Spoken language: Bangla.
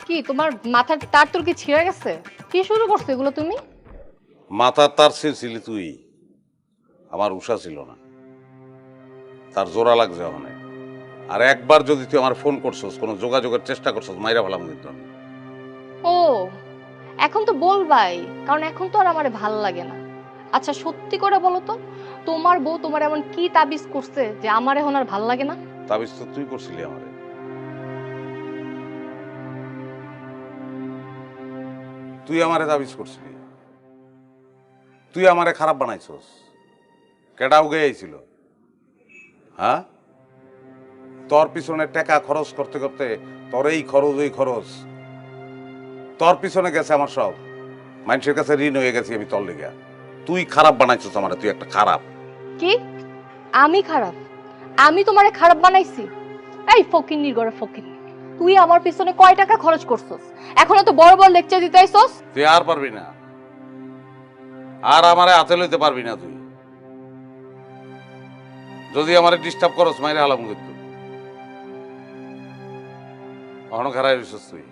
কি তোমার মাথার তার তোর কি ছিঁড়ে গেছে? কি শুরু করছো এগুলো তুমি? মাথার তার ছিঁড়ছিলি তুই, আমার উষা ছিল না। তার জোড়া লাগছে ওখানে। আর একবার যদি তুই আমার ফোন করছস, কোনো যোগাযোগের চেষ্টা করছস, মাইরা ফেলাম কিন্তু আমি। ও, এখন তো বলবাই, কারণ এখন তো আর আমারে ভাল লাগে না। আচ্ছা সত্যি করে বলো তো, তোমার বউ তোমার এমন কি তাবিজ করছে যে আমার এখন আর ভাল লাগে না? তাবিজ তো তুই করছিলি আমারে। তুই আমারে তাবিজ করছিলি, তুই আমারে খারাপ বানাইছস। কেডা উগে আইছিল? হ্যাঁ, তোর পিছনে টাকা খরচ করতে করতে তোর এই খরচ ওই খরচ, তোর পিছনে গেছে আমার সব। মানুষের কাছে ঋণ হয়ে গেছি আমি তোর লেগে। তুই খারাপ বানাইছস আমারে, তুই একটা খারাপ। কি? আমি খারাপ? আমি তোমারে খারাপ বানাইছি? এই ফকিন্নির ঘরে ফকিন্নি, তুই আমার পিছনে কয় টাকা খরচ করছস? এখনো তো বড় বড় লেকচার দিতে আইছস। তুই আর পারবি না, আর আমারে হাতে লইতে পারবি না তুই। যদি আমারে ডিস্টার্ব করস, মাইরে হালাম কিন্তু। অহনো খারাপ হইছস তুই।